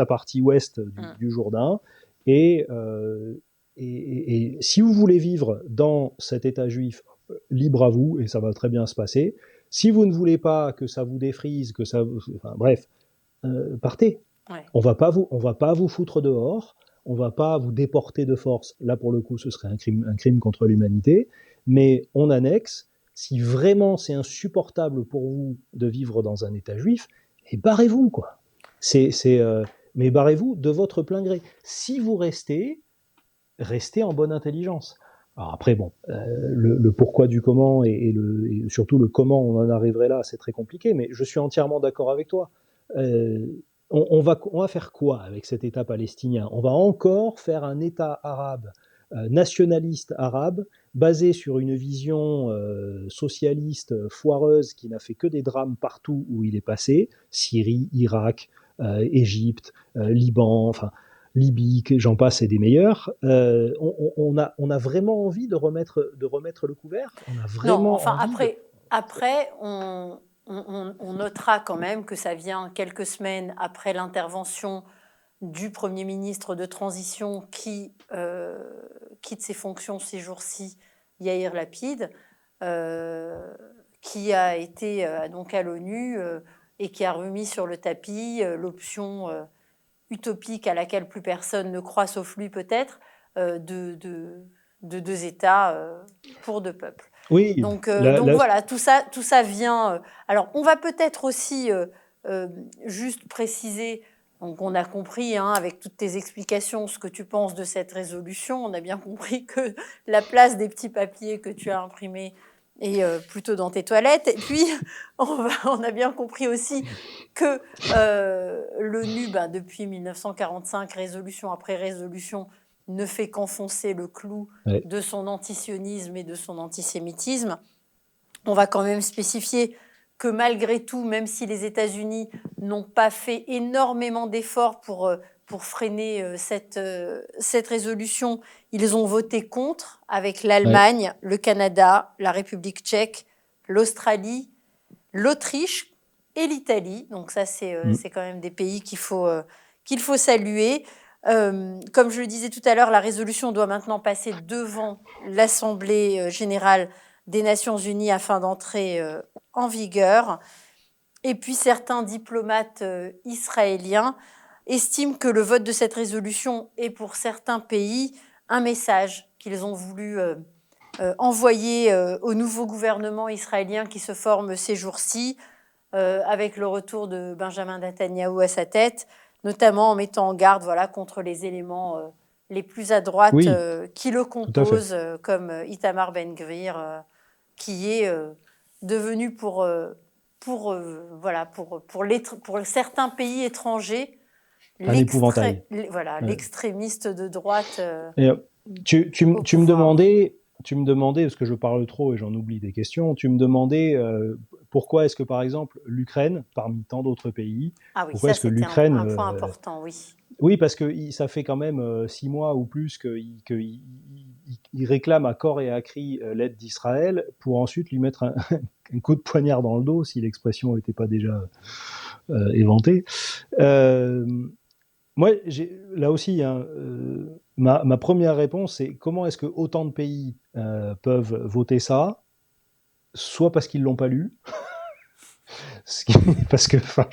B: partie ouest du Jourdain, et si vous voulez vivre dans cet État juif, libre à vous, et ça va très bien se passer. Si vous ne voulez pas que ça vous défrise, partez.
A: Ouais.
B: On va pas vous foutre dehors, on va pas vous déporter de force. Là, pour le coup, ce serait un crime contre l'humanité. Mais on annexe. Si vraiment c'est insupportable pour vous de vivre dans un État juif, et barrez-vous, quoi. Mais barrez-vous de votre plein gré. Si vous restez en bonne intelligence. Alors après, bon, le pourquoi du comment et surtout le comment on en arriverait là, c'est très compliqué, mais je suis entièrement d'accord avec toi. On va faire quoi avec cet État palestinien ? On va encore faire un État arabe, nationaliste arabe, basé sur une vision socialiste foireuse qui n'a fait que des drames partout où il est passé, Syrie, Irak, Égypte, Liban, enfin Libye, j'en passe, et des meilleurs. On a vraiment envie de remettre le couvert ?
A: On a vraiment après, on notera quand même que ça vient quelques semaines après l'intervention du Premier ministre de transition qui quitte ses fonctions ces jours-ci, Yair Lapid, qui a été donc à l'ONU et qui a remis sur le tapis l'option utopique à laquelle plus personne ne croit, sauf lui peut-être, de 2 États pour 2 peuples.
B: Oui.
A: Donc voilà, tout ça vient. Alors, on va peut-être aussi juste préciser. Donc, on a compris, avec toutes tes explications, ce que tu penses de cette résolution. On a bien compris que la place des petits papiers que tu as imprimés est plutôt dans tes toilettes. Et puis, on a bien compris aussi que l'ONU, depuis 1945, résolution après résolution, ne fait qu'enfoncer le clou de son antisionisme et de son antisémitisme. On va quand même spécifier que malgré tout, même si les États-Unis n'ont pas fait énormément d'efforts pour freiner cette résolution, ils ont voté contre avec l'Allemagne, le Canada, la République tchèque, l'Australie, l'Autriche et l'Italie. Donc ça, c'est quand même des pays qu'il faut saluer. Comme je le disais tout à l'heure, la résolution doit maintenant passer devant l'Assemblée générale des Nations Unies afin d'entrer en vigueur. Et puis certains diplomates israéliens estiment que le vote de cette résolution est pour certains pays un message qu'ils ont voulu envoyer au nouveau gouvernement israélien qui se forme ces jours-ci, avec le retour de Benjamin Netanyahou à sa tête, notamment en mettant en garde contre les éléments les plus à droite qui le composent, comme Itamar Ben-Gvir, qui est devenu pour certains pays étrangers l'extrémiste de droite.
B: Tu me demandais, parce que je parle trop et j'en oublie des questions, tu me demandais pourquoi est-ce que, par exemple, l'Ukraine, parmi tant d'autres pays,
A: pourquoi est-ce que l'Ukraine... un point important, oui.
B: Oui, parce que ça fait quand même 6 mois ou plus qu'il réclame à corps et à cri l'aide d'Israël pour ensuite lui mettre un coup de poignard dans le dos, si l'expression n'était pas déjà éventée. Moi, là aussi, hein, ma première réponse, c'est comment est-ce que autant de pays peuvent voter ça, soit parce qu'ils l'ont pas lu, parce que enfin,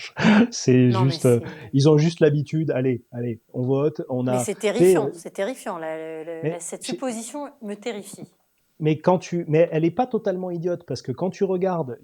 B: c'est
A: Non, mais
B: juste, ils ont juste l'habitude. Allez, allez, on vote, on
A: mais
B: a.
A: c'est
B: Tu sais,
A: terrifiant, c'est terrifiant.
B: mais,
A: Cette supposition me terrifie.
B: mais elle est pas totalement idiote parce que quand tu regardes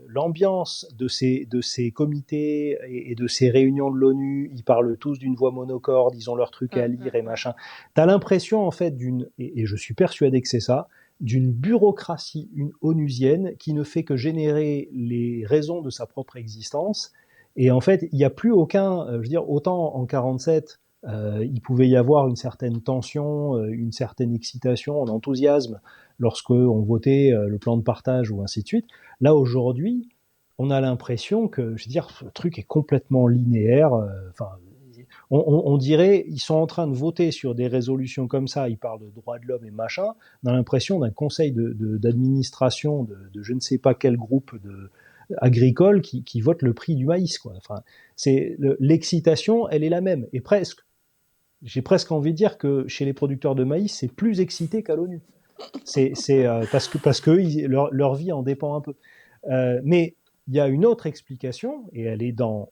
B: l'ambiance de ces comités et de ces réunions de l'ONU, ils parlent tous d'une voix monocorde, ils ont leur truc à lire et machin. T'as l'impression en fait et je suis persuadé que c'est ça, d'une bureaucratie onusienne qui ne fait que générer les raisons de sa propre existence. Et en fait, il n'y a plus aucun, je veux dire, autant en 47, il pouvait y avoir une certaine tension, une certaine excitation, un enthousiasme lorsque on votait le plan de partage ou ainsi de suite. Là aujourd'hui, on a l'impression que, je veux dire, le truc est complètement linéaire. Enfin, on dirait, ils sont en train de voter sur des résolutions comme ça. Ils parlent de droits de l'homme et machin. On a l'impression d'un conseil d'administration de je ne sais pas quel groupe agricole qui vote le prix du maïs, quoi. Enfin, l'excitation, elle est la même et presque. J'ai presque envie de dire que chez les producteurs de maïs, c'est plus excité qu'à l'ONU. C'est parce que leur vie en dépend un peu. Mais il y a une autre explication, et elle est dans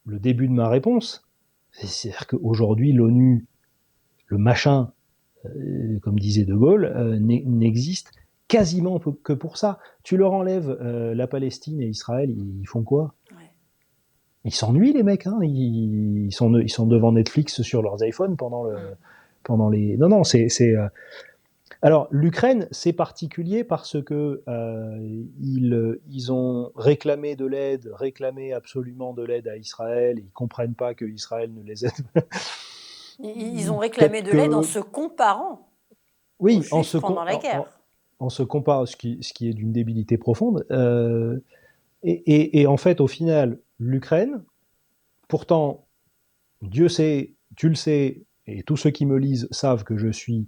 B: le début de ma réponse. C'est-à-dire qu'aujourd'hui, l'ONU, le machin, comme disait De Gaulle, n'existe quasiment que pour ça. Tu leur enlèves la Palestine et Israël, ils font quoi? Ils s'ennuient, les mecs. Hein, ils sont devant Netflix sur leurs iPhones pendant les. Non, non, Alors, l'Ukraine, c'est particulier parce que ils ont réclamé absolument de l'aide à Israël. Ils comprennent pas que Israël ne les aide.
A: Ils ont réclamé de l'aide en se comparant aux Juifs pendant la guerre.
B: En se comparant, ce qui est d'une débilité profonde. Et en fait, au final, l'Ukraine, pourtant, Dieu sait, tu le sais, et tous ceux qui me lisent savent que je suis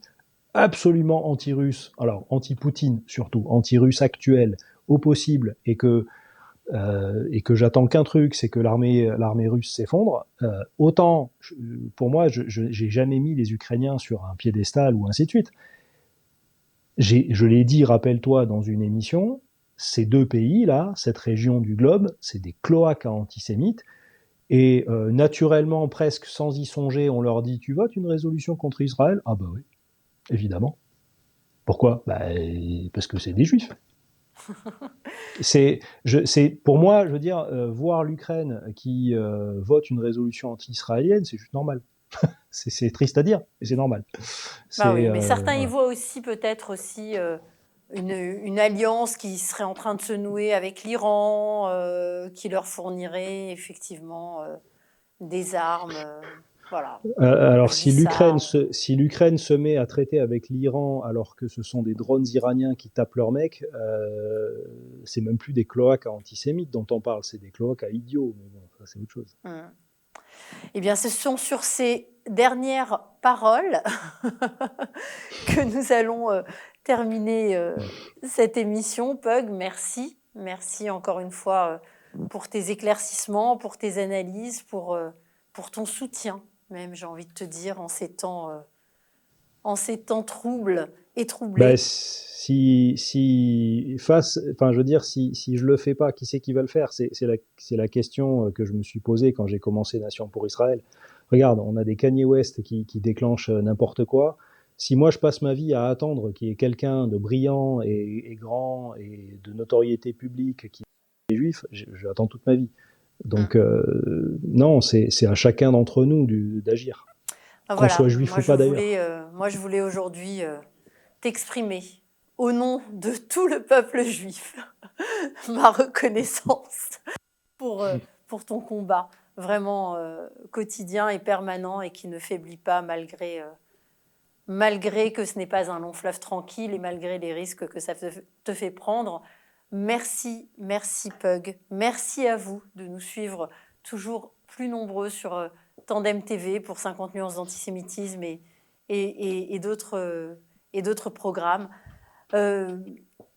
B: absolument anti-russe, alors anti-Poutine surtout, anti-russe actuel au possible, et que j'attends qu'un truc, c'est que l'armée russe s'effondre. Autant, pour moi, j'ai jamais mis les Ukrainiens sur un piédestal ou ainsi de suite. Je l'ai dit, rappelle-toi, dans une émission, ces deux pays-là, cette région du globe, c'est des cloaques antisémites. Et naturellement, presque sans y songer, on leur dit « Tu votes une résolution contre Israël ?» Ah bah oui, évidemment. Pourquoi? Parce que c'est des juifs. Pour moi, je veux dire, voir l'Ukraine qui vote une résolution anti-israélienne, c'est juste normal. C'est triste à dire, mais c'est normal.
A: Oui, mais certains y voient aussi peut-être aussi une alliance qui serait en train de se nouer avec l'Iran, qui leur fournirait effectivement des armes. Voilà.
B: Alors, si l'Ukraine se met à traiter avec l'Iran alors que ce sont des drones iraniens qui tapent leurs mecs, c'est même plus des cloaques antisémites dont on parle, c'est des cloaques à idiots. Mais bon, ça, c'est autre chose.
A: Eh bien, ce sont sur ces dernières paroles que nous allons terminer cette émission. Pug, merci. Merci encore une fois pour tes éclaircissements, pour tes analyses, pour ton soutien, même, j'ai envie de te dire, en ces temps troubles et troublés.
B: Si je le fais pas, qui c'est qui va le faire? C'est la question que je me suis posée quand j'ai commencé Nation pour Israël. Regarde, on a des Kanye West qui déclenchent n'importe quoi. Si moi je passe ma vie à attendre qu'il y ait quelqu'un de brillant et grand et de notoriété publique qui est juif, j'attends toute ma vie. Donc non, c'est à chacun d'entre nous d'agir. Qu'on soit juif ou pas d'ailleurs.
A: Moi je voulais aujourd'hui t'exprimer au nom de tout le peuple juif ma reconnaissance pour ton combat vraiment quotidien et permanent et qui ne faiblit pas malgré que ce n'est pas un long fleuve tranquille et malgré les risques que ça te fait prendre. Merci Pug. Merci à vous de nous suivre toujours plus nombreux sur Tandem TV pour 50 nuances d'antisémitisme et d'autres programmes.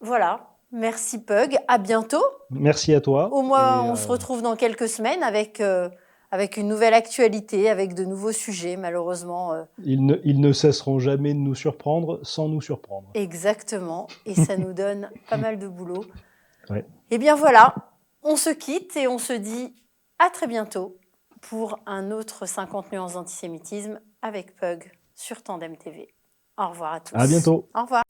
A: Voilà. Merci Pug. À bientôt.
B: Merci à toi.
A: Au moins, on se retrouve dans quelques semaines avec avec une nouvelle actualité, avec de nouveaux sujets, malheureusement.
B: Ils ne cesseront jamais de nous surprendre sans nous surprendre.
A: Exactement, et ça nous donne pas mal de boulot.
B: Ouais.
A: Et bien voilà, on se quitte et on se dit à très bientôt pour un autre 50 nuances d'antisémitisme avec Pug sur Tandem TV. Au revoir à tous.
B: À bientôt.
A: Au revoir.